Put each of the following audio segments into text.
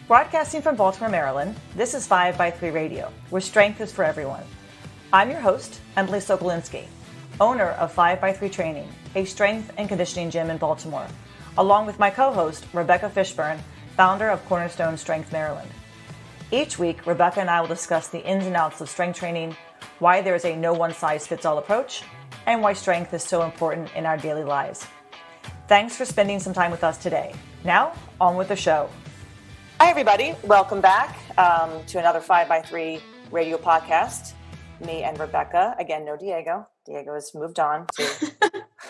Broadcasting from Baltimore, Maryland, this is 5x3 Radio, where strength is for everyone. I'm your host, Emily Sokolinski, owner of 5x3 Training, a strength and conditioning gym in Baltimore, along with my co-host, Rebecca Fishburne, founder of Cornerstone Strength Maryland. Each week, Rebecca and I will discuss the ins and outs of strength training, why there is a no one-size-fits-all approach, and why strength is so important in our daily lives. Thanks for spending some time with us today. Now, on with the show. Hi, everybody. Welcome back to another 5x3 Radio podcast. Me and Rebecca. Again, no Diego. Diego has moved on to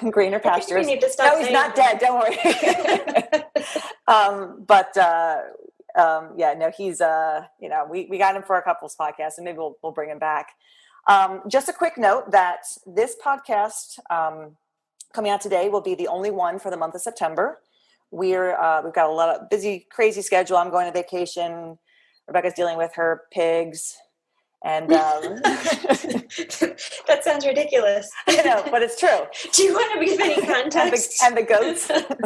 greener pastures. No, he's not dead. Don't worry. He's, we got him for a couples podcast, and maybe we'll bring him back. Just a quick note that this podcast coming out today will be the only one for the month of September. We've got a lot of busy, crazy schedule. I'm going on vacation. Rebecca's dealing with her pigs. And that sounds ridiculous. I know, but it's true. Do you want to give any context? and the goats. The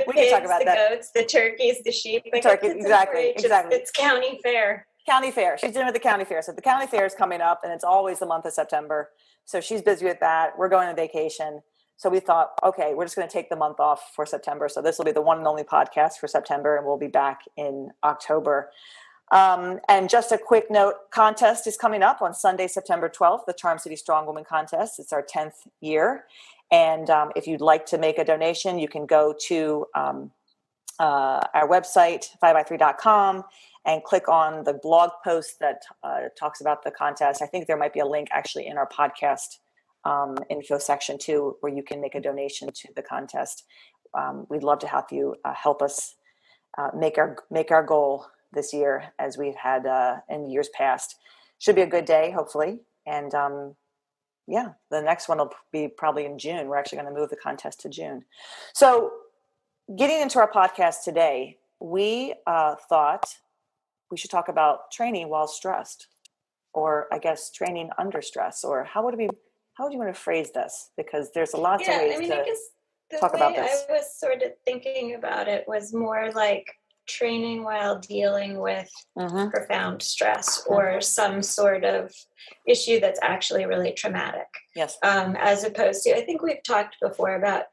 we pigs, can talk about the that. Goats, the turkeys, the sheep. Exactly. It's county fair. County fair. She's dealing with the county fair. So the county fair is coming up, and it's always the month of September. So she's busy with that. We're going on vacation. So we thought, okay, we're just going to take the month off for September. So this will be the one and only podcast for September, and we'll be back in October. And just a quick note, contest is coming up on Sunday, September 12th, the Charm City Strong Woman Contest. It's our 10th year. And if you'd like to make a donation, you can go to our website, 5x3.com, and click on the blog post that talks about the contest. I think there might be a link actually in our podcast info section too, where you can make a donation to the contest. We'd love to have you help us make our goal this year, as we've had in years past. Should be a good day, hopefully. And the next one will be probably in June. We're actually going to move the contest to June. So getting into our podcast today, we thought we should talk about training while stressed, or I guess training under stress, or how would you want to phrase this? Because there's lots of ways to talk about this. I was sort of thinking about it was more like training while dealing with profound stress or some sort of issue that's actually really traumatic. Yes. As opposed to, I think we've talked before about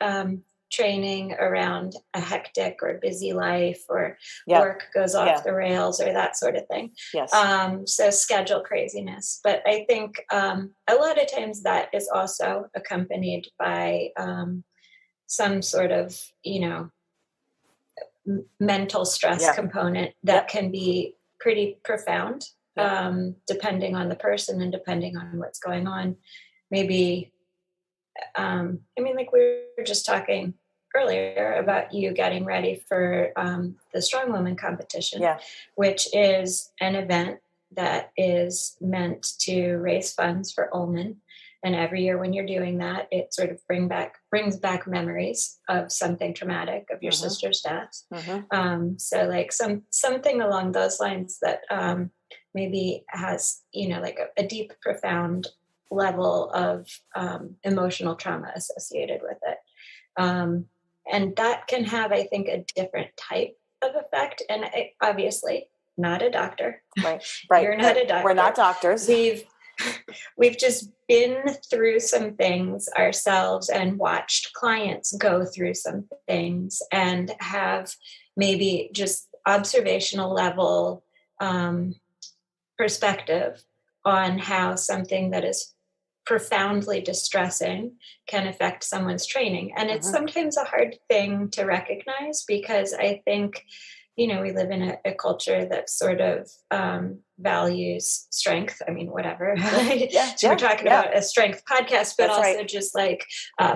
training around a hectic or busy life, or work goes off the rails, or that sort of thing. Yes. So schedule craziness. But I think a lot of times that is also accompanied by some sort of, mental stress component that can be pretty profound, depending on the person and depending on what's going on. Maybe, like we were just talking earlier about you getting ready for the Strong Woman competition, which is an event that is meant to raise funds for Ullman. And every year when you're doing that, it sort of brings back memories of something traumatic, of your sister's death. So like something along those lines that maybe has, like a deep, profound level of emotional trauma associated with it. And that can have, I think, a different type of effect. And obviously, not a doctor. Right. You're not a doctor. We're not doctors. We've just been through some things ourselves and watched clients go through some things and have maybe just observational level perspective on how something that is profoundly distressing can affect someone's training. And it's sometimes a hard thing to recognize, because I think, we live in a culture that sort of values strength. I mean, whatever. So we're talking about a strength podcast, but just like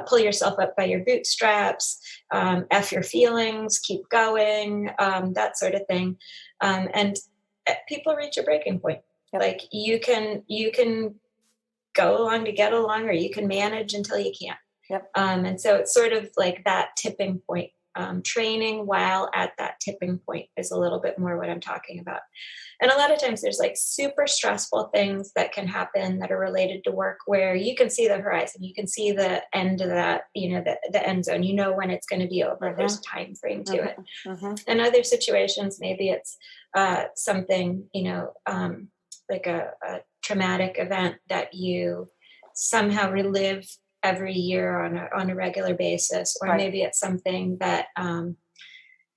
pull yourself up by your bootstraps, F your feelings, keep going, that sort of thing. And people reach a breaking point. Like you can go along to get along, or you can manage until you can't. And so it's sort of like that tipping point training while at that tipping point is a little bit more what I'm talking about. And a lot of times there's like super stressful things that can happen that are related to work where you can see the horizon, you can see the end of that, the end zone, when it's going to be over. Mm-hmm. There's a time frame to it. Mm-hmm. In other situations, maybe it's something, like a traumatic event that you somehow relive every year on a regular basis, or Right. maybe it's something that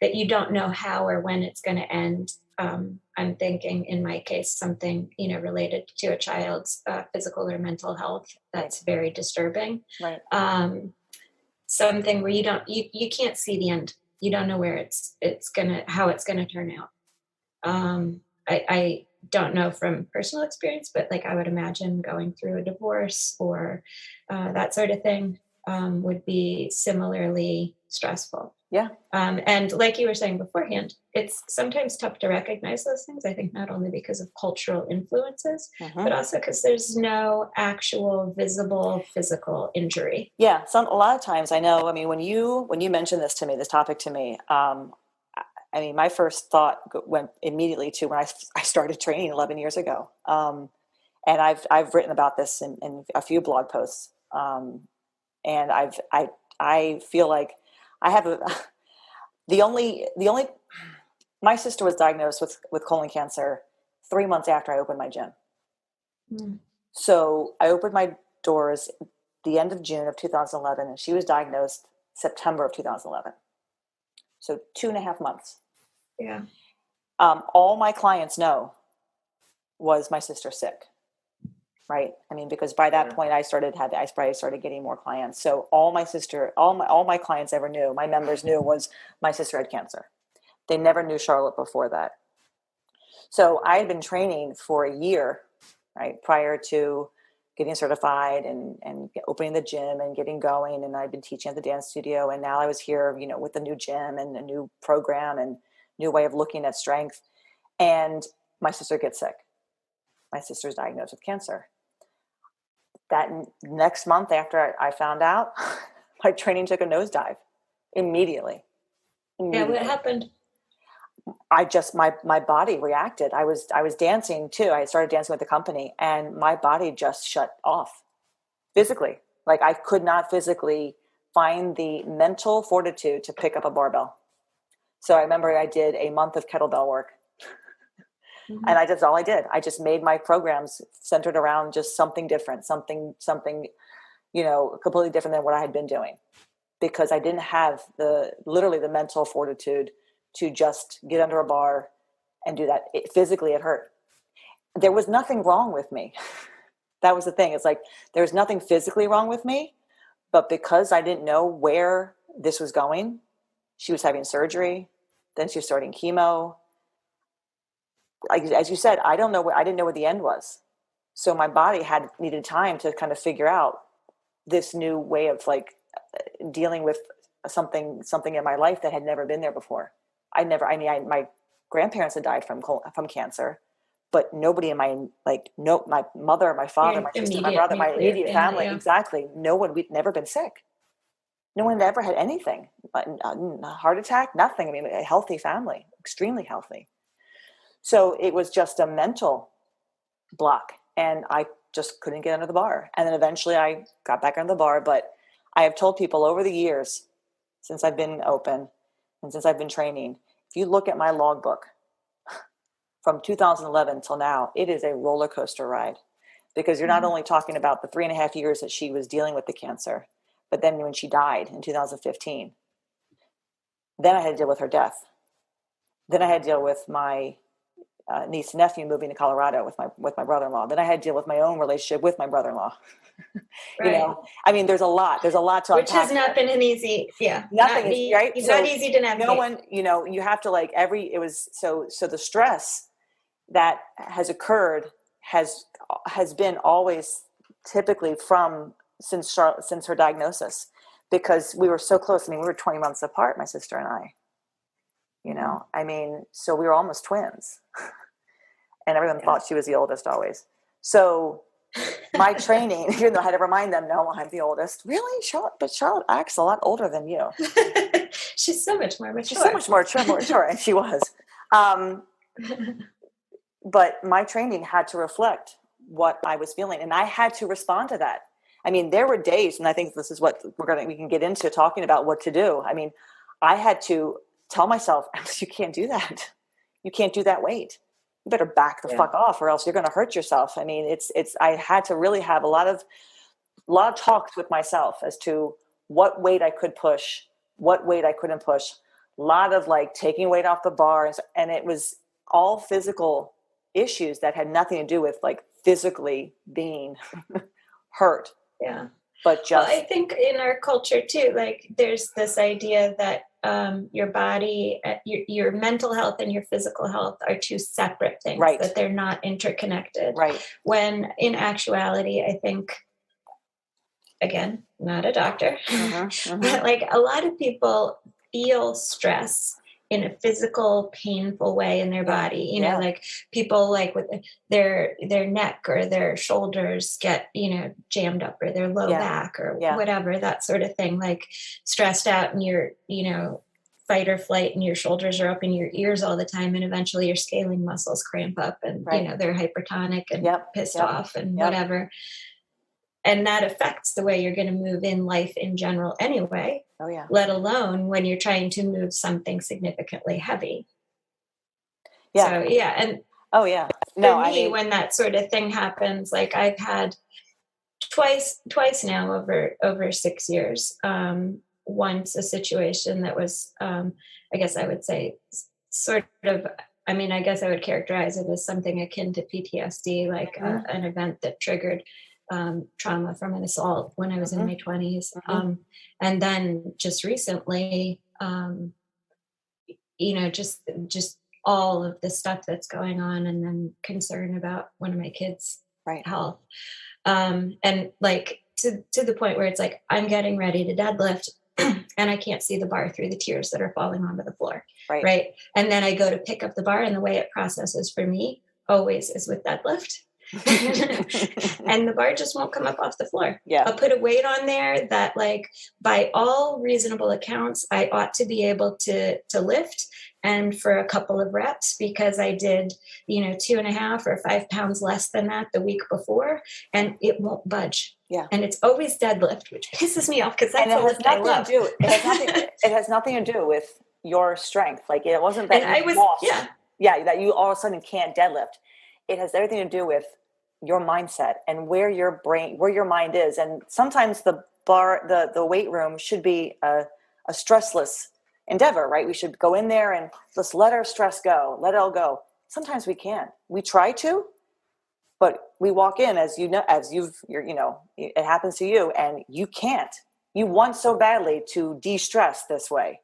that you don't know how or when it's going to end. I'm thinking, in my case, something related to a child's physical or mental health that's very disturbing. Right. Something where you can't see the end. You don't know where how it's gonna turn out. I don't know from personal experience, but like I would imagine going through a divorce or that sort of thing would be similarly stressful. Yeah. And like you were saying beforehand, it's sometimes tough to recognize those things. I think not only because of cultural influences, but also because there's no actual visible physical injury. Yeah. A lot of times I know, I mean, when you mentioned this topic to me, I mean, my first thought went immediately to when I started training 11 years ago. And I've written about this in a few blog posts. And I feel like I have my sister was diagnosed with colon cancer 3 months after I opened my gym. So I opened my doors the end of June of 2011, and she was diagnosed September of 2011. So 2.5 months. Yeah. All my clients know was my sister sick. Right. I mean, because by that point I probably started getting more clients. So all my clients ever knew, my members knew, was my sister had cancer. They never knew Charlotte before that. So I had been training for a year, right, prior to getting certified and opening the gym and getting going. And I'd been teaching at the dance studio. And now I was here, with a new gym and a new program and new way of looking at strength. And my sister gets sick. My sister's diagnosed with cancer. That next month after I found out, my training took a nosedive immediately. Yeah, what happened? My body reacted. I was dancing too. I started dancing with the company, and my body just shut off physically. Like I could not physically find the mental fortitude to pick up a barbell. So I remember I did a month of kettlebell work. And that's all I did. I just made my programs centered around just something different, something, completely different than what I had been doing, because I didn't have literally the mental fortitude to just get under a bar and do that. Physically, it hurt. There was nothing wrong with me. That was the thing. It's like, there's nothing physically wrong with me, but because I didn't know where this was going, she was having surgery, then she was starting chemo. Like, as you said, I didn't know where the end was. So my body needed time to kind of figure out this new way of like dealing with something in my life that had never been there before. My grandparents had died from cancer, but nobody in my mother, my father, my sister, my brother, my immediate family. Yeah. Exactly. No one, we'd never been sick. No one had ever had anything, a heart attack, nothing. I mean, a healthy family, extremely healthy. So it was just a mental block, and I just couldn't get under the bar. And then eventually I got back under the bar. But I have told people over the years, since I've been open and since I've been training, if you look at my logbook from 2011 till now, it is a roller coaster ride, because you're not only talking about the 3.5 years that she was dealing with the cancer, but then when she died in 2015, then I had to deal with her death. Then I had to deal with my niece and nephew moving to Colorado with my brother-in-law. Then I had to deal with my own relationship with my brother-in-law. Right. I mean, there's a lot to unpack. Which has not been an easy, nothing is right. It's not easy to navigate. No one, you have to so the stress that has occurred has been always typically since her diagnosis, because we were so close. I mean, we were 20 months apart, my sister and I. I mean, so we were almost twins, and everyone thought she was the oldest always. So my training, even though I had to remind them, no, I'm the oldest. Really? Charlotte? But Charlotte acts a lot older than you. She's so much more mature. She's so much more mature, and she was. But my training had to reflect what I was feeling, and I had to respond to that. I mean, there were days, and I think this is what we can get into talking about what to do. I mean, I had to tell myself, you can't do that. You can't do that weight. You better back the fuck off, or else you're going to hurt yourself. I mean, I had to really have a lot of talks with myself as to what weight I could push, what weight I couldn't push. A lot of like taking weight off the bars, and it was all physical issues that had nothing to do with like physically being hurt. Yeah. But just, well, I think in our culture too, like there's this idea that your body, your mental health and your physical health are two separate things, right, that they're not interconnected. Right. When in actuality, I think, again, not a doctor, but like a lot of people feel stress in a physical, painful way in their body. You know, like people like with their neck or their shoulders get, jammed up, or their low back or whatever, that sort of thing, like stressed out, and you're, fight or flight, and your shoulders are up in your ears all the time. And eventually your scaling muscles cramp up, and, they're hypertonic and pissed off and whatever. And that affects the way you're going to move in life in general anyway. Oh, yeah. Let alone when you're trying to move something significantly heavy. Yeah. So, yeah. And oh, yeah. No, for me, when that sort of thing happens, like I've had twice now over 6 years. Once a situation that was, I guess I would say sort of, I guess I would characterize it as something akin to PTSD, like an event that triggered trauma from an assault when I was in my 20s. And then just recently, just all of the stuff that's going on, and then concern about one of my kids' health. And like to the point where it's like, I'm getting ready to deadlift and I can't see the bar through the tears that are falling onto the floor. Right. And then I go to pick up the bar, and the way it processes for me always is with deadlift. And the bar just won't come up off the floor. I'll put a weight on there that, like, by all reasonable accounts, I ought to be able to lift, and for a couple of reps, because I did 2.5 or 5 pounds less than that the week before, and it won't budge. And it's always deadlift, which pisses me off, because that's the lift I love. It has nothing to do with your strength. Like, it wasn't that that you all of a sudden can't deadlift. It has everything to do with your mindset and where your mind is. And sometimes the weight room should be a stressless endeavor, right? We should go in there and just let our stress go, let it all go. Sometimes we can't. We try to, but we walk in, it happens to you, and you can't. You want so badly to de-stress this way,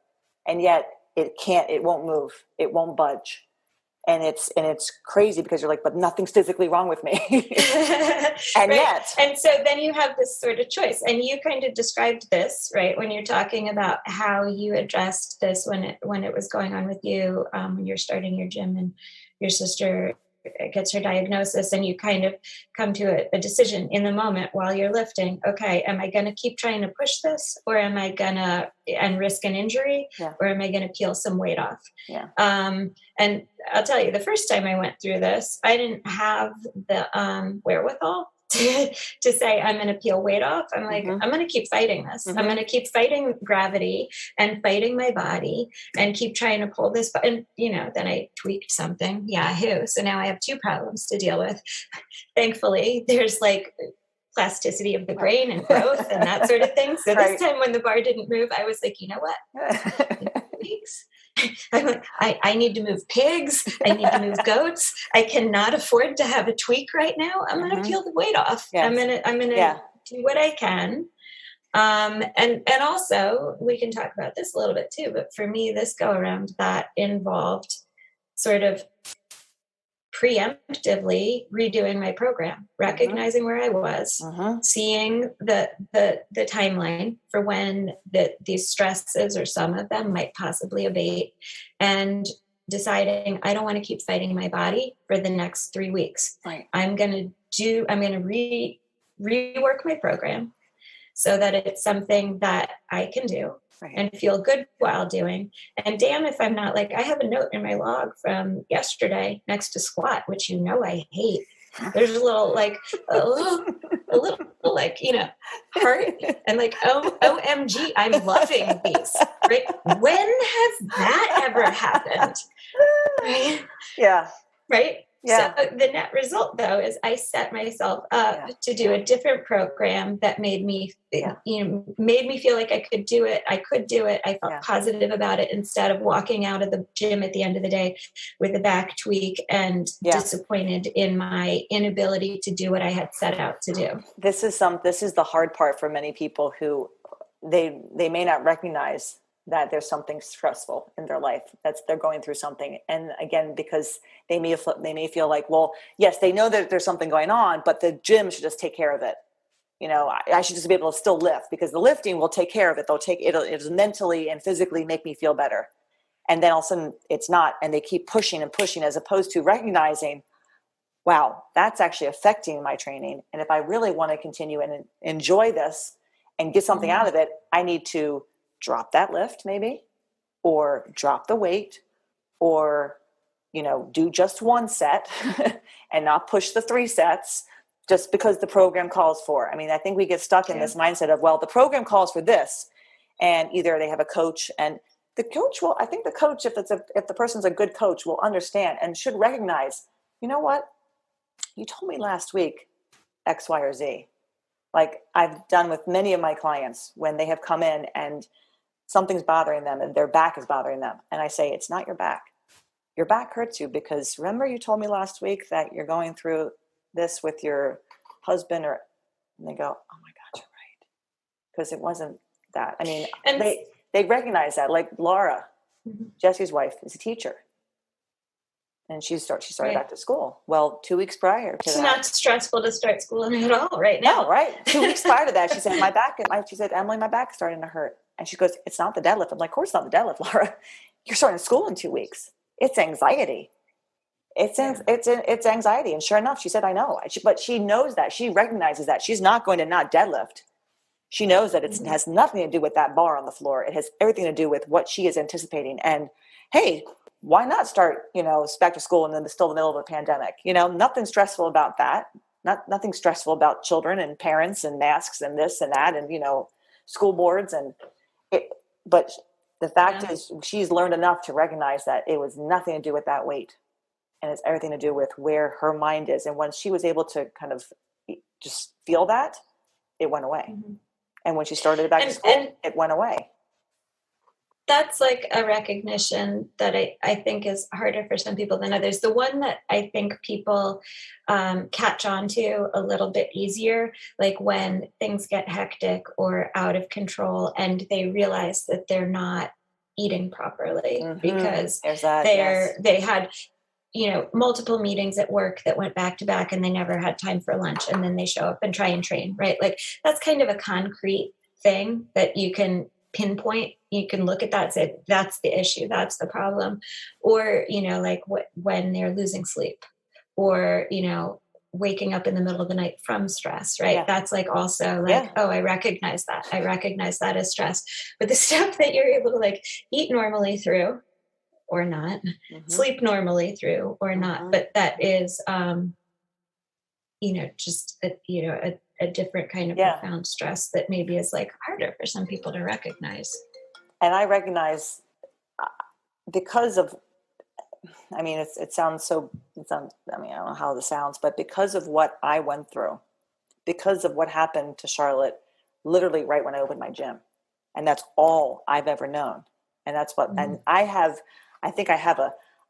and yet it won't move. It won't budge. And it's crazy, because you're like, but nothing's physically wrong with me. And yet. And so then you have this sort of choice, and you kind of described this, right? When you're talking about how you addressed this when it was going on with you, when you're starting your gym and your sister gets her diagnosis, and you kind of come to a decision in the moment while you're lifting. Okay, am I going to keep trying to push this, or am I going to and risk an injury, or am I going to peel some weight off? And I'll tell you, the first time I went through this, I didn't have the wherewithal to say, I'm going to peel weight off. I'm like, I'm going to keep fighting this. I'm going to keep fighting gravity and fighting my body and keep trying to pull this. And, then I tweaked something. Yahoo. So now I have 2 problems to deal with. Thankfully, there's like plasticity of the brain and growth and that sort of thing. So this time when the bar didn't move, I was like, you know what? I need to move pigs. I need to move goats. I cannot afford to have a tweak right now. I'm going to peel the weight off. I'm going to do what I can. And also we can talk about this a little bit too, but for me, this go around, that involved sort of preemptively redoing my program, recognizing where I was, seeing the timeline for when these stresses, or some of them, might possibly abate, and deciding I don't want to keep fighting my body for the next 3 weeks. I'm going to I'm going to rework my program so that it's something that I can do and feel good while doing. And damn if I'm not, like, I have a note in my log from yesterday next to squat, which I hate. There's a little like, heart and like, OMG, I'm loving these, right? When has that ever happened? Right? Yeah. Right. Yeah. So the net result, though, is I set myself up to do a different program that made me, made me feel like I could do it. I felt positive about it instead of walking out of the gym at the end of the day with a back tweak and disappointed in my inability to do what I had set out to do. This is the hard part for many people who they may not recognize that there's something stressful in their life, that's they're going through something. And again, because they may feel like, well, yes, they know that there's something going on, but the gym should just take care of it. I should just be able to still lift because the lifting will take care of it. It'll mentally and physically make me feel better. And then all of a sudden it's not, and they keep pushing and pushing, as opposed to recognizing, wow, that's actually affecting my training. And if I really want to continue and enjoy this and get something out of it, I need to drop that lift maybe, or drop the weight, or, do just one set and not push the 3 sets just because the program calls for. I mean, I think we get stuck in this mindset of, well, the program calls for this, and either they have a coach, and the coach I think the coach, if the person's a good coach, will understand and should recognize, you know what? You told me last week X, Y, or Z. Like I've done with many of my clients when they have come in and something's bothering them and their back is bothering them. And I say, it's not your back. Your back hurts you because remember you told me last week that you're going through this with your husband, and they go, oh my God, you're right. Because it wasn't that. I mean, and they recognize that. Like Laura, Jesse's wife, is a teacher. And she started back to school. Well, 2 weeks prior to that. It's not stressful to start school at all right now. No, right. 2 weeks prior to that, she said, she said, Emily, my back's starting to hurt. And she goes, it's not the deadlift. I'm like, of course it's not the deadlift, Laura. You're starting school in 2 weeks. It's anxiety. It's anxiety. And sure enough, she said, I know. But she knows that. She recognizes that. She's not going to not deadlift. She knows that it has nothing to do with that bar on the floor. It has everything to do with what she is anticipating. And hey, why not start, back to school in still the middle of a pandemic? Nothing stressful about that. Nothing stressful about children and parents and masks and this and that and, school boards but the fact is she's learned enough to recognize that it was nothing to do with that weight, and it's everything to do with where her mind is. And when she was able to kind of just feel that, it went away. And when she started back to school, it went away. That's like a recognition that I think is harder for some people than others. The one that I think people catch on to a little bit easier, like when things get hectic or out of control and they realize that they're not eating properly because they had multiple meetings at work that went back to back and they never had time for lunch, and then they show up and try and train, right? Like that's kind of a concrete thing that you can pinpoint. You can look at that and say, that's the issue, that's the problem. Or, like when they're losing sleep or, waking up in the middle of the night from stress, right? Yeah. That's like also like, oh, I recognize that. I recognize that as stress. But the stuff that you're able to like eat normally through or not, sleep normally through or not, but that is, just a different kind of profound stress that maybe is like harder for some people to recognize. And I recognize because of, I mean, I don't know how this sounds, but because of what I went through, because of what happened to Charlotte, literally right when I opened my gym. And that's all I've ever known. And that's what, and I think I have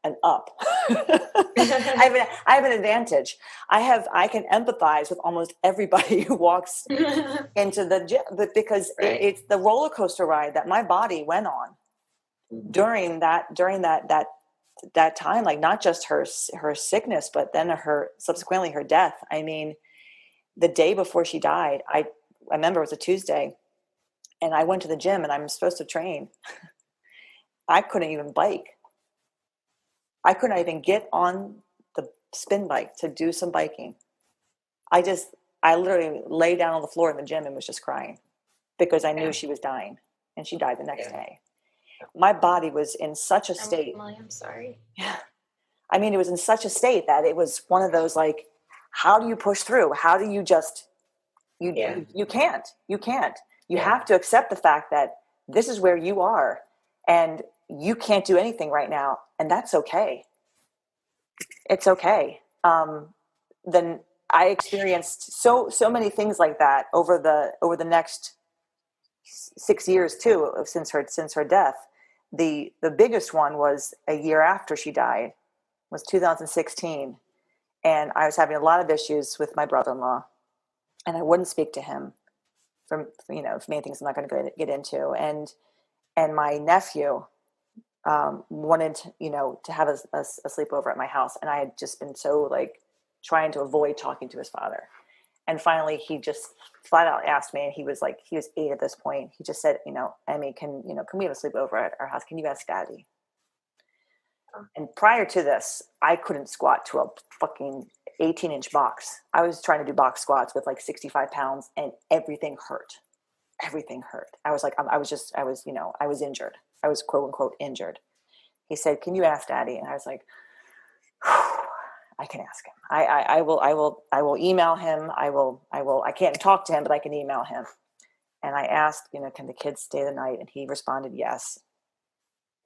an up. I have an advantage. I can empathize with almost everybody who walks into the gym, but because it's the roller coaster ride that my body went on during that time, like not just her sickness, but then subsequently her death. I mean, the day before she died, I remember it was a Tuesday, and I went to the gym and I'm supposed to train. I couldn't even bike. I couldn't even get on the spin bike to do some biking. I literally lay down on the floor in the gym and was just crying because I knew she was dying, and she died the next day. My body was in such a state. I'm sorry. Yeah. I mean, it was in such a state that it was one of those, like, how do you push through? How do you just, you can't. You have to accept the fact that this is where you are and you can't do anything right now. And that's okay. It's okay. Then I experienced so many things like that over the next 6 years too, since her death. The biggest one was a year after she died, was 2016. And I was having a lot of issues with my brother-in-law, and I wouldn't speak to him for many things I'm not going to get into. And my nephew wanted to have a sleepover at my house, and I had just been so like trying to avoid talking to his father. And finally, he just flat out asked me, and he was 8 at this point. He just said, Emmy, can we have a sleepover at our house? Can you ask Daddy? And prior to this, I couldn't squat to a fucking 18-inch box. I was trying to do box squats with like 65 pounds, and everything hurt. Everything hurt. I was injured. I was quote unquote injured. He said, "Can you ask Daddy?" And I was like, I can ask him. I will email him. I can't talk to him, but I can email him. And I asked, can the kids stay the night? And he responded, yes.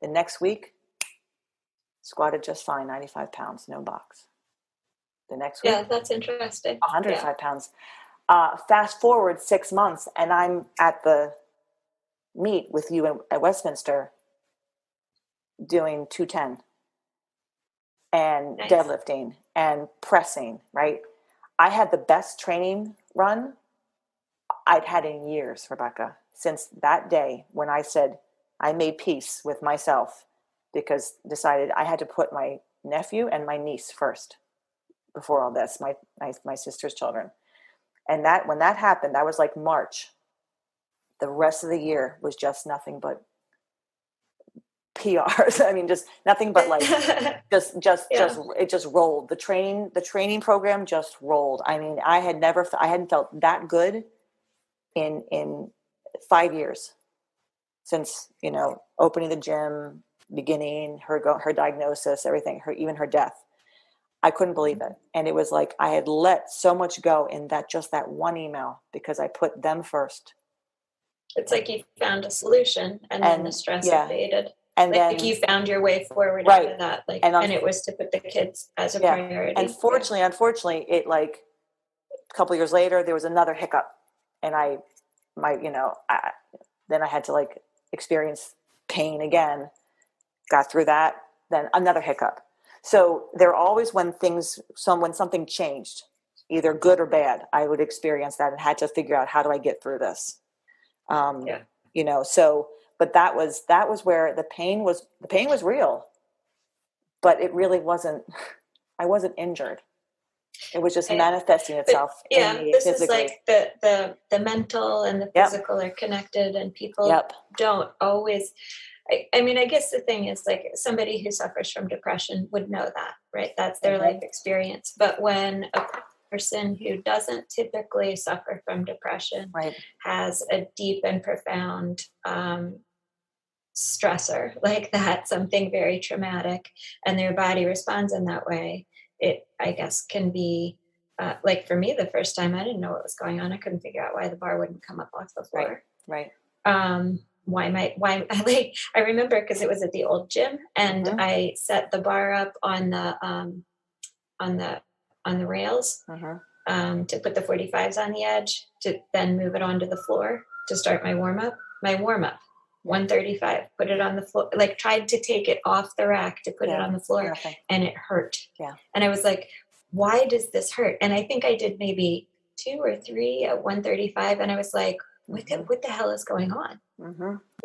The next week, squatted just fine, 95 pounds, no box. The next week. Yeah, that's interesting. 105 pounds. Fast forward 6 months, and I'm at the meet with you at Westminster doing 210 and nice. Deadlifting and pressing, right? I had the best training run I'd had in years, Rebecca, since that day when I said I made peace with myself because decided I had to put my nephew and my niece first before all this, my sister's children. And that when that happened, that was like March. The rest of the year was just nothing but PRs. I mean, just nothing but like, just it just rolled. The training program just rolled. I mean, I hadn't felt that good in 5 years since, opening the gym, beginning her diagnosis, everything, even her death. I couldn't believe it. And it was like, I had let so much go in that one email because I put them first. It's like you found a solution and then the stress faded. And then you found your way forward out of that. And it was to put the kids as a priority. And unfortunately, it like a couple of years later, there was another hiccup. And then I had to like experience pain again, got through that, then another hiccup. So there always, when something changed, either good or bad, I would experience that and had to figure out, how do I get through this? But that was where the pain was real, but it really wasn't, I wasn't injured. It was just manifesting itself. This physically. Is like the mental and the physical are connected, and people don't always, I guess the thing is, like, somebody who suffers from depression would know that, right? That's their life experience. But when a person who doesn't typically suffer from depression has a deep and profound stressor like that, something very traumatic, and their body responds in that way, it, I guess, can be like for me, the first time I didn't know what was going on. I couldn't figure out why the bar wouldn't come up off the floor. Right. I remember because it was at the old gym, and I set the bar up on the rails to put the 45s on the edge, to then move it onto the floor to start my warm up. 135, put it on the floor, like tried to take it off the rack to put it on the floor, and it hurt. And I was like, why does this hurt? And I think I did maybe 2 or 3 at 135, and I was like, what the hell is going on?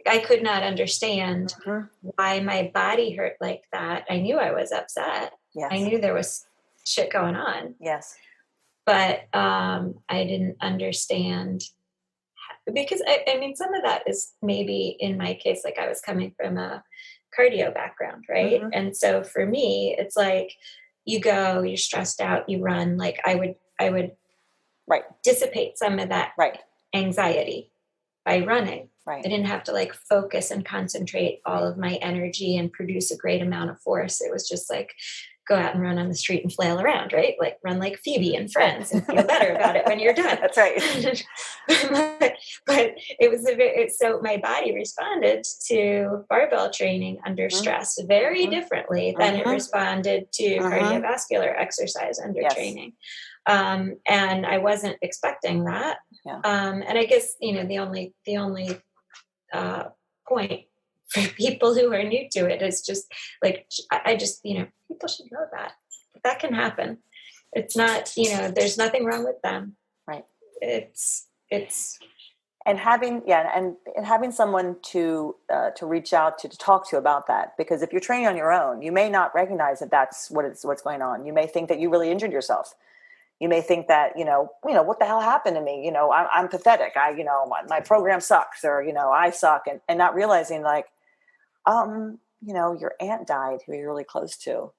I could not understand why my body hurt like that. I knew I was upset. I knew there was shit going on. But I didn't understand, because I mean, some of that is maybe in my case, like I was coming from a cardio background, right? And so for me, it's like you go, you're stressed out, you run. Like I would Right. dissipate some of that Right. anxiety by running. Right. I didn't have to like focus and concentrate all of my energy and produce a great amount of force. It was just like go out and run on the street and flail around, right? Like run like Phoebe and Friends and feel better about it when you're done. That's right. but it was so my body responded to barbell training under stress very differently than it responded to cardiovascular exercise under training. And I wasn't expecting that. Yeah. And I guess, the only point for people who are new to it is just like, I just, people should know that can happen. It's not, there's nothing wrong with them. Right. It's, and having someone to reach out to talk to about that, because if you're training on your own, you may not recognize that that's what's going on. You may think that you really injured yourself. You may think that, what the hell happened to me? I'm pathetic. My program sucks, or, I suck. And not realizing like, your aunt died who you're really close to,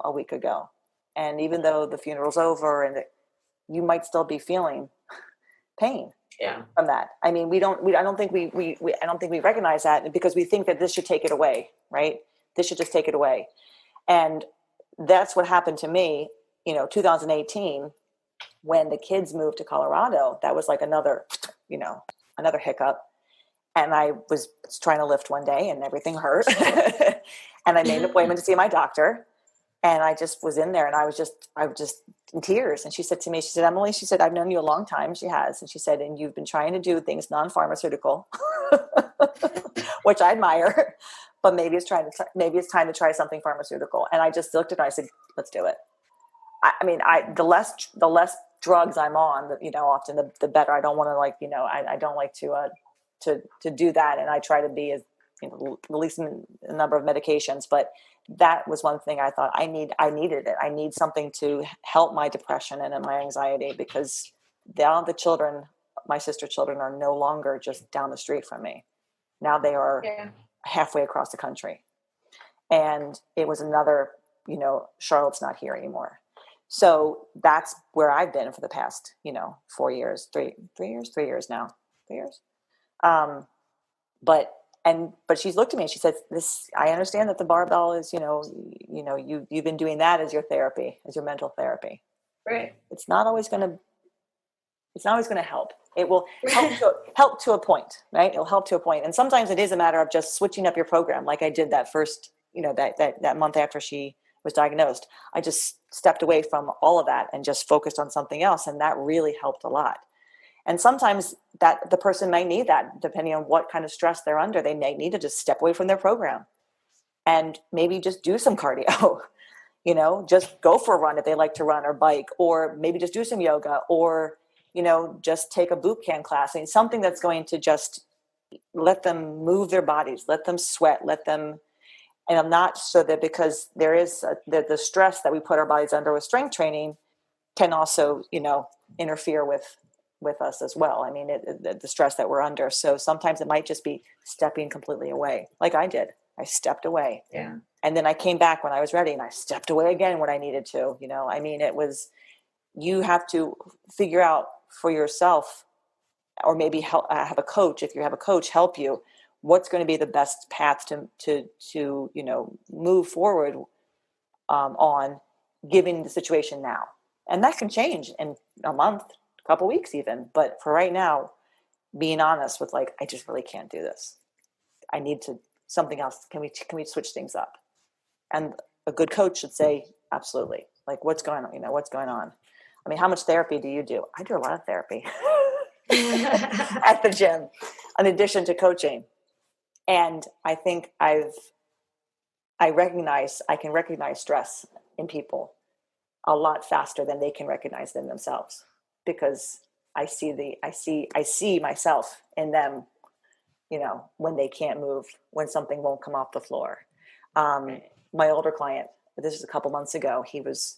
a week ago. And even though the funeral's over and you might still be feeling pain from that. I mean, I don't think we recognize that because we think that this should take it away, right? This should just take it away. And that's what happened to me, 2018, when the kids moved to Colorado. That was like another hiccup. And I was trying to lift one day and everything hurt. And I made an appointment to see my doctor. And I just was in there and I was just in tears. And she said to me, Emily, I've known you a long time. She has. And she said, and you've been trying to do things non-pharmaceutical, which I admire, but maybe it's time to try something pharmaceutical. And I just looked at her and I said, let's do it. I mean, the less drugs I'm on, often the better. I don't want to I don't like to do that. And I try to be as, releasing a number of medications, but that was one thing I thought I needed it. I need something to help my depression and my anxiety, because now the children, my sister's children, are no longer just down the street from me. Now they are halfway across the country. And it was another, Charlotte's not here anymore. So that's where I've been for the past, 4 years, 3 years now. 3 years. But she's looked at me and she said, I understand that the barbell is, you've been doing that as your therapy, as your mental therapy. Right. It's not always going to help. It will help to a point, right? It'll help to a point. And sometimes it is a matter of just switching up your program. Like I did that first, that month after she was diagnosed. I just stepped away from all of that and just focused on something else. And that really helped a lot. And sometimes that the person may need that, depending on what kind of stress they're under. They may need to just step away from their program and maybe just do some cardio, just go for a run if they like to run or bike, or maybe just do some yoga, or, just take a boot camp class. I mean, something that's going to just let them move their bodies, let them sweat, and I'm not so that, because there is the stress that we put our bodies under with strength training can also, interfere with us as well. I mean, the stress that we're under. So sometimes it might just be stepping completely away, like I did. I stepped away. Yeah. And then I came back when I was ready and I stepped away again when I needed to, I mean, you have to figure out for yourself, or maybe have a coach. If you have a coach, help you, what's going to be the best path to move forward on, given the situation now. And that can change in a month, couple weeks even, but for right now, being honest with I just really can't do this. I need something else. Can we switch things up? And a good coach should say, absolutely. Like, what's going on? What's going on? I mean, how much therapy do you do? I do a lot of therapy at the gym, in addition to coaching. And I think I can recognize stress in people a lot faster than they can recognize them themselves, because I see myself in them, when they can't move, when something won't come off the floor. My older client, this was a couple months ago, he was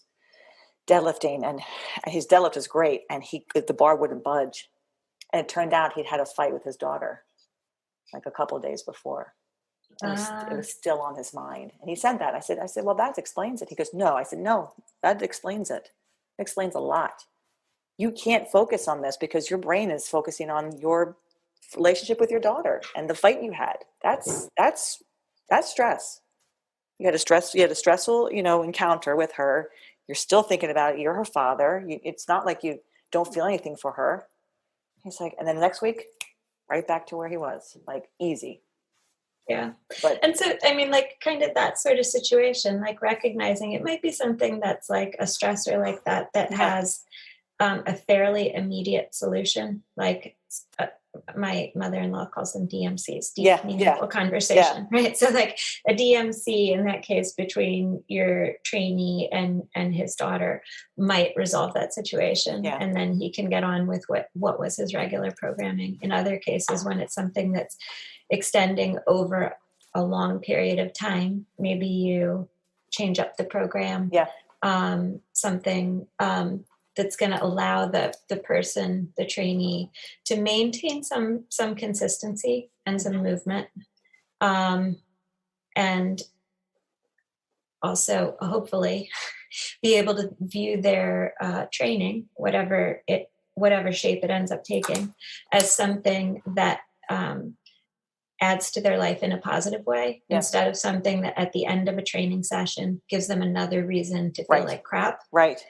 deadlifting and his deadlift is great. And the bar wouldn't budge. And it turned out he'd had a fight with his daughter like a couple of days before. And it was still on his mind. And he said that. I said, well, that explains it. He goes, no. I said, no, that explains it. It explains a lot. you can't focus on this because your brain is focusing on your relationship with your daughter and the fight you had. That's stress. You had a stressful, encounter with her. You're still thinking about it. You're her father. It's not like you don't feel anything for her. He's like, and then the next week, right back to where he was, like easy. Yeah. But, and so, I mean, like kind of that sort of situation, like recognizing it might be something that's like a stressor like that has a fairly immediate solution. Like my mother-in-law calls them DMCs, deep meaningful conversation, right? So like a DMC in that case between your trainee and his daughter might resolve that situation. Yeah. And then he can get on with what was his regular programming. In other cases, when it's something that's extending over a long period of time, maybe you change up the program. Yeah. Something that's going to allow the person, the trainee, to maintain some consistency and some movement, and also hopefully be able to view their training, whatever shape it ends up taking, as something that adds to their life in a positive way, instead of something that at the end of a training session gives them another reason to feel like crap. Right.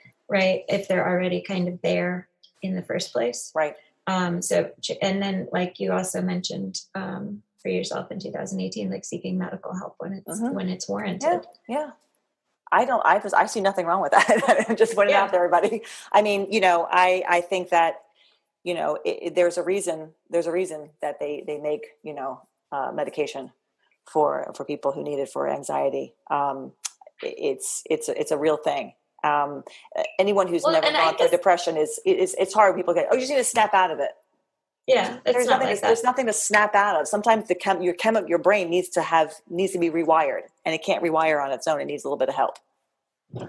If they're already kind of there in the first place. Right. So, and then like you also mentioned, for yourself in 2018, like seeking medical help when it's warranted. Yeah. I see nothing wrong with that. I'm just putting it out there, everybody. I mean, I think that, there's a reason that they make, medication for people who need it for anxiety. It's a real thing. Anyone who's never gone through depression it's hard. People get, you just need to snap out of it. Yeah, there's nothing to snap out of. Sometimes your brain needs to be rewired, and it can't rewire on its own. It needs a little bit of help. Yeah.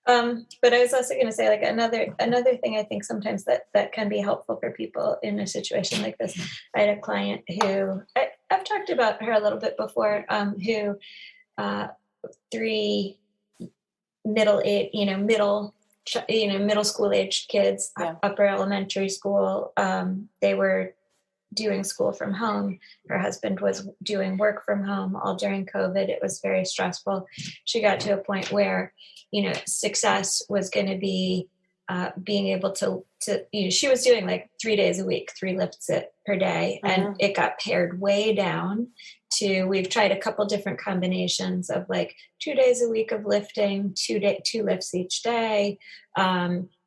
But I was also going to say, like another thing I think sometimes that can be helpful for people in a situation like this. I had a client who I've talked about her a little bit before, who 3 middle school aged kids, upper elementary school. They were doing school from home. Her husband was doing work from home all during COVID. It was very stressful. She got to a point where, success was going to be being able to she was doing like 3 days a week, 3 lifts per day. And it got pared way down to, we've tried a couple different combinations of like 2 days a week of lifting, 2 lifts each day,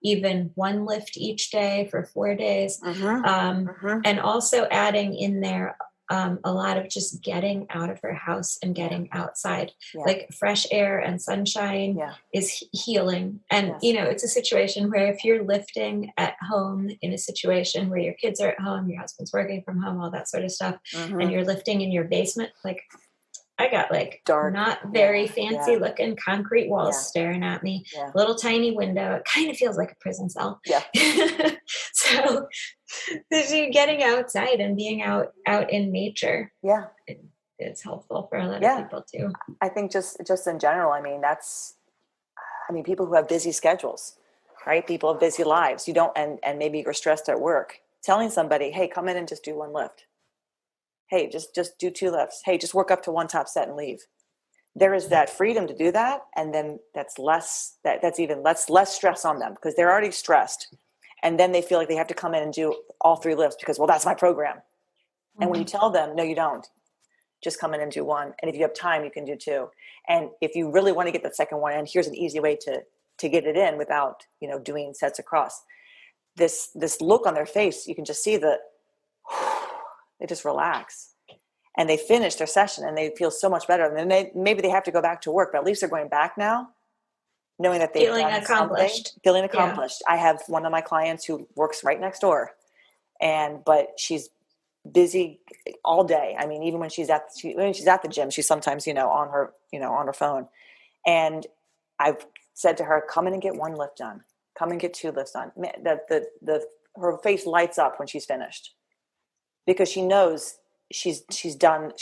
even 1 lift each day for 4 days. And also adding in there a lot of just getting out of her house and getting outside, like fresh air and sunshine is healing. And, it's a situation where if you're lifting at home in a situation where your kids are at home, your husband's working from home, all that sort of stuff, and you're lifting in your basement, like I got like dark, not very fancy looking concrete walls staring at me, little tiny window. It kind of feels like a prison cell. So getting outside and being out in nature. It's helpful for a lot of people too. I think just in general, people who have busy schedules, right? People have busy lives. You don't, and maybe you're stressed at work. Telling somebody, hey, come in and just do 1 lift. Hey, just do 2 lifts. Hey, just work up to 1 top set and leave. There is that freedom to do that. And then that's even less stress on them because they're already stressed. And then they feel like they have to come in and do all 3 lifts because, well, that's my program. And when you tell them, no, you don't, just come in and do 1. And if you have time, you can do 2. And if you really want to get that second one in, here's an easy way to get it in without, doing sets across. This look on their face, you can just see that they just relax and they finish their session and they feel so much better. And then maybe they have to go back to work, but at least they're going back now, knowing that they've feeling accomplished. I have one of my clients who works right next door, but she's busy all day. I mean, even when she's at the gym, she's sometimes, on her phone. And I've said to her, come in and get 1 lift done. Come and get 2 lifts done. Her face lights up when she's finished because she knows she's done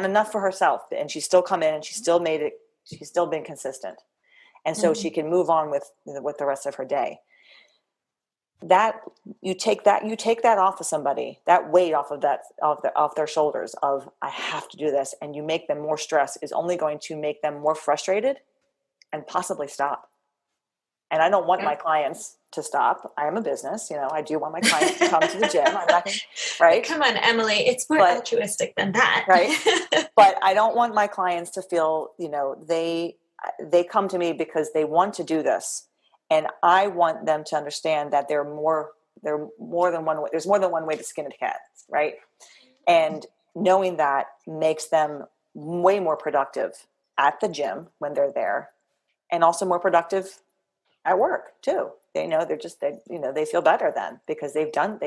enough for herself, and she's still come in and she's still been consistent. And so she can move on with the rest of her day. that you take that off of somebody, that weight off of off their shoulders of, I have to do this, and you make them more stressed, is only going to make them more frustrated and possibly stop. And I don't want my clients to stop. I am a business, I do want my clients to come to the gym. I'm not gonna, right? Come on, Emily, it's more altruistic than that. Right. But I don't want my clients to feel, they come to me because they want to do this. And I want them to understand that there's more than one way. There's more than one way to skin a cat, right? And knowing that makes them way more productive at the gym when they're there, and also more productive at work too. They know they feel better then, because they've done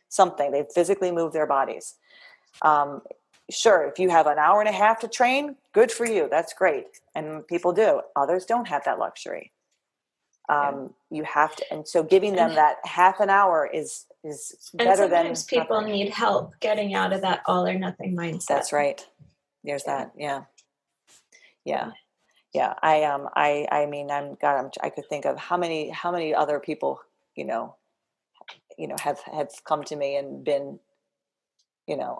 something. They've physically moved their bodies. Sure, if you have an hour and a half to train, good for you. That's great. And people do. Others don't have that luxury. You have to, and so giving them that half an hour is better than. Sometimes people need help getting out of that all or nothing mindset. That's right. There's that. Yeah. I could think of how many other people, have come to me and been,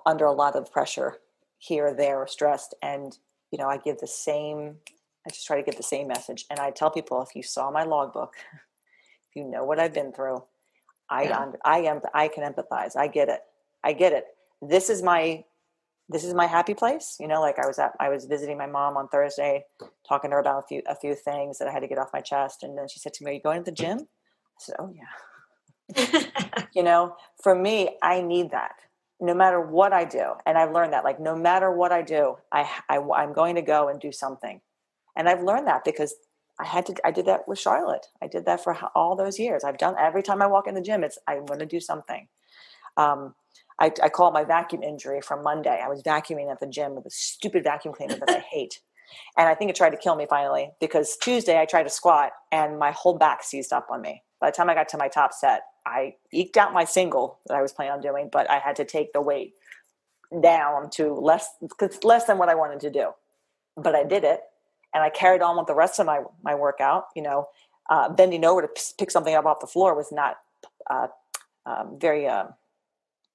under a lot of pressure here or there, or stressed. And, I just try to give the same message. And I tell people, if you saw my logbook, if you know what I've been through, I can empathize. I get it. This is my happy place. Like I was visiting my mom on Thursday, talking to her about a few things that I had to get off my chest. And then she said to me, "Are you going to the gym?" I said, "Oh yeah." For me, I need that no matter what I do. And I've learned that, like, no matter what I do, I'm going to go and do something. And I've learned that because I did that with Charlotte. I did that for all those years. Every time I walk in the gym, I'm going to do something. I call it my vacuum injury from Monday. I was vacuuming at the gym with a stupid vacuum cleaner that I hate. And I think it tried to kill me finally, because Tuesday I tried to squat and my whole back seized up on me. By the time I got to my top set, I eked out my single that I was planning on doing, but I had to take the weight down to less than what I wanted to do. But I did it. And I carried on with the rest of my workout. Bending over to pick something up off the floor was not very.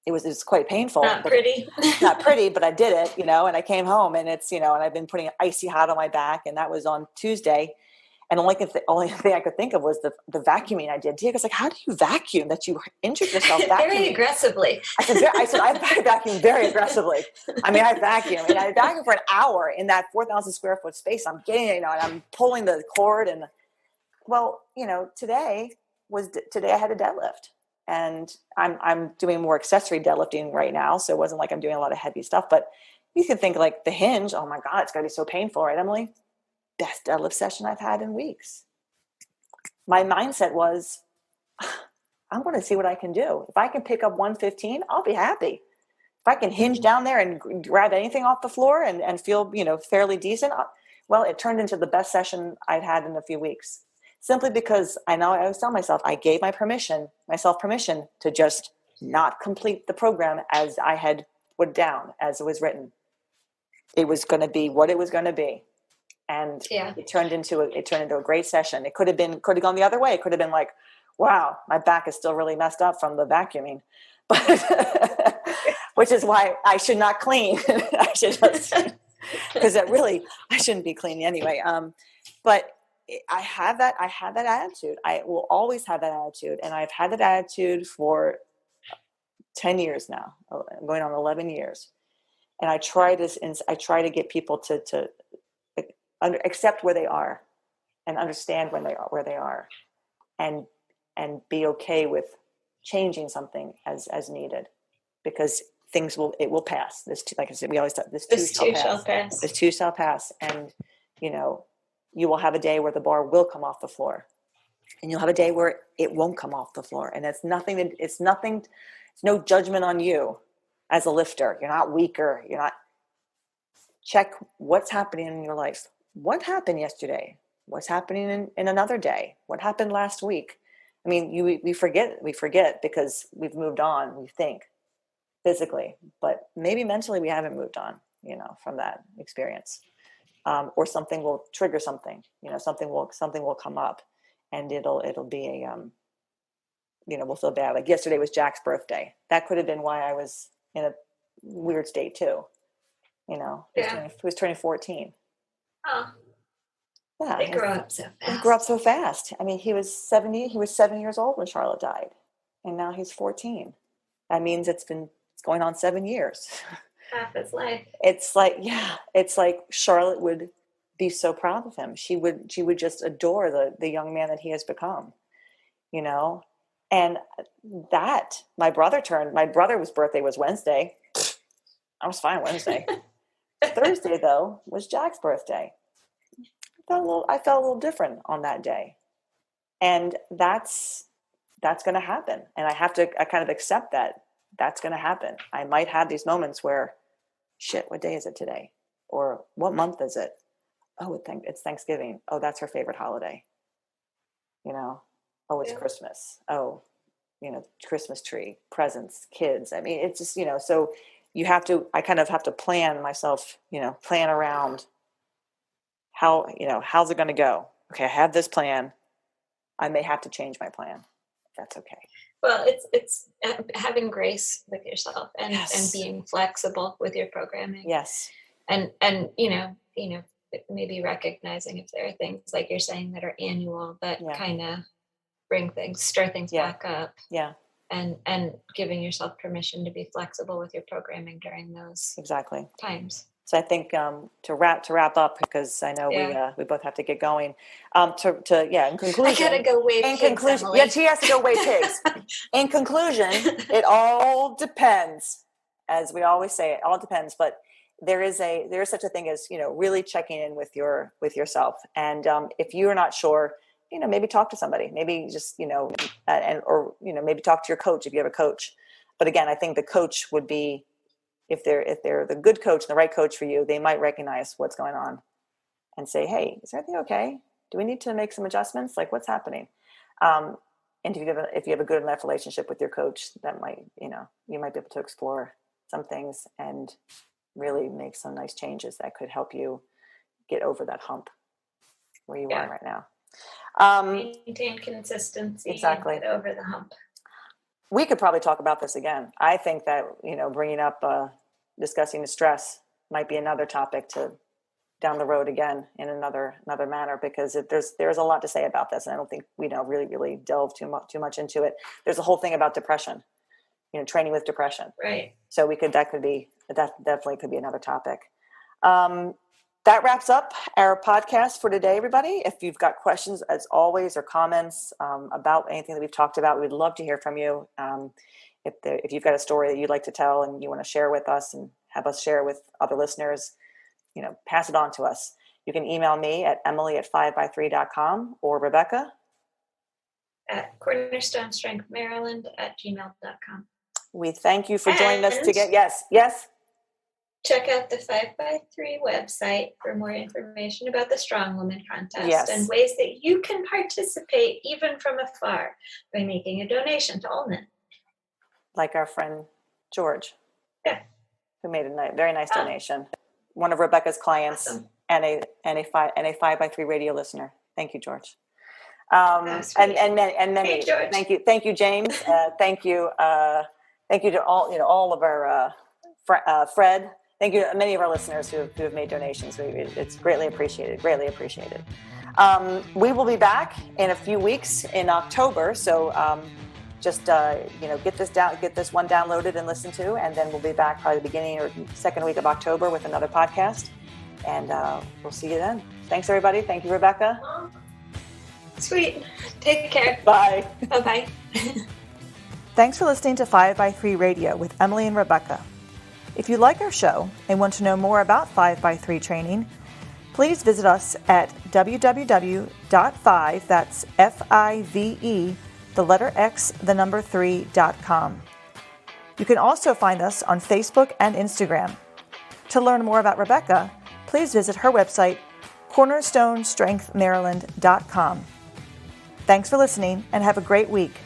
It was quite painful. Not pretty. Not pretty, but I did it. And I came home, and it's and I've been putting icy hot on my back, and that was on Tuesday. And the only thing I could think of was the vacuuming I did. Diego was like, "How do you vacuum that you injured yourself vacuuming?" Very aggressively. I said, I vacuum very aggressively. I mean, I vacuum for an hour in that 4,000 square foot space. I'm getting, and I'm pulling the cord, and today I had a deadlift, and I'm doing more accessory deadlifting right now. So it wasn't like I'm doing a lot of heavy stuff, but you can think like the hinge. Oh my God, it's gotta be so painful, right, Emily? Best deadlift session I've had in weeks. My mindset was, I'm going to see what I can do. If I can pick up 115, I'll be happy. If I can hinge down there and grab anything off the floor and feel, fairly decent, well, it turned into the best session I'd had in a few weeks. Simply because I was telling myself, I gave myself permission to just not complete the program as I had put down, as it was written. It was going to be what it was going to be. And it turned into a great session. It could have gone the other way. It could have been like, wow, my back is still really messed up from the vacuuming, but which is why I should not clean. I should just, because I shouldn't be cleaning anyway. But I have that attitude. I will always have that attitude. And I've had that attitude for 10 years now. I'm going on 11 years. And I try to get people to accept where they are and understand where they are, and be okay with changing something as needed, because it will pass. Like I said, we always talk, this too shall pass. This too shall pass. And, you will have a day where the bar will come off the floor, and you'll have a day where it won't come off the floor. And it's no judgment on you as a lifter. You're not weaker. Check what's happening in your life. What happened yesterday? What's happening in another day? What happened last week? I mean, we forget because we've moved on, we think physically, but maybe mentally we haven't moved on, from that experience. Or something will trigger something, something will come up, and it'll be we'll feel bad. Like yesterday was Jack's birthday. That could have been why I was in a weird state too. He was turning 14. Oh, yeah, they grow up so fast. They grew up so fast. I mean, he was 7 years old when Charlotte died, and now he's 14. That means it's going on 7 years. Half his life. It's like Charlotte would be so proud of him. She would just adore the young man that he has become, and that my brother's birthday was Wednesday. I was fine Wednesday. Thursday though was Jack's birthday. I felt a little different on that day, and that's going to happen. And I kind of accept that that's going to happen. I might have these moments where, shit, what day is it today? Or what month is it? Oh, it's Thanksgiving. Oh, that's her favorite holiday. Oh, it's Christmas. Oh, Christmas tree, presents, kids. I mean, it's just, so I kind of have to plan myself, plan around how, how's it going to go? Okay, I have this plan. I may have to change my plan. That's okay. Well, it's having grace with yourself and being flexible with your programming. Yes. And maybe recognizing if there are things like you're saying that are annual that kind of stir things back up. Yeah. And giving yourself permission to be flexible with your programming during those times. So I think to wrap up, because I know we both have to get going. In conclusion, I gotta go weigh pigs, Emily. Yeah, she has to go weigh pigs. In conclusion, it all depends, as we always say. It all depends, but there is such a thing as really checking in with yourself, and if you're not sure, maybe talk to somebody. Maybe just maybe talk to your coach if you have a coach. But again, I think the coach would be. If they're the good coach, the right coach for you, they might recognize what's going on and say, hey, is everything okay? Do we need to make some adjustments? Like, what's happening? And if you have a good enough relationship with your coach, that might, you might be able to explore some things and really make some nice changes that could help you get over that hump where you are right now. Maintain consistency. Exactly. And get over the hump. We could probably talk about this again. I think that, bringing up, discussing the stress might be another topic to down the road again in another manner, because there's a lot to say about this. And I don't think we really delve too much into it. There's a whole thing about depression, training with depression. Right. So that definitely could be another topic. That wraps up our podcast for today, everybody. If you've got questions, as always, or comments about anything that we've talked about, we'd love to hear from you. If you've got a story that you'd like to tell and you want to share with us and have us share with other listeners, pass it on to us. You can email me at emily@5by3.com or Rebecca at cornerstonestrengthmaryland@gmail.com. We thank you for joining us together. Yes. Check out the 5by3 website for more information about the Strong Woman Contest and ways that you can participate even from afar by making a donation to Ullman. Like our friend George, who made a very nice donation. One of Rebecca's clients, and a 5by3 radio listener. Thank you, George. And many. Hey, George. Thank you, James. Thank you to all of our Fred. Thank you to many of our listeners who have made donations. It's greatly appreciated. We will be back in a few weeks in October. So get this one downloaded and listen to, and then we'll be back probably the beginning or second week of October with another podcast. And we'll see you then. Thanks, everybody. Thank you, Rebecca. Sweet. Take care. Bye. Bye-bye. Thanks for listening to 5by3 Radio with Emily and Rebecca. If you like our show and want to know more about 5by3 training, please visit us at www.5, that's F-I-V-E, the letter X, the number 3.com. You can also find us on Facebook and Instagram. To learn more about Rebecca, please visit her website, cornerstonestrengthmaryland.com. Thanks for listening and have a great week.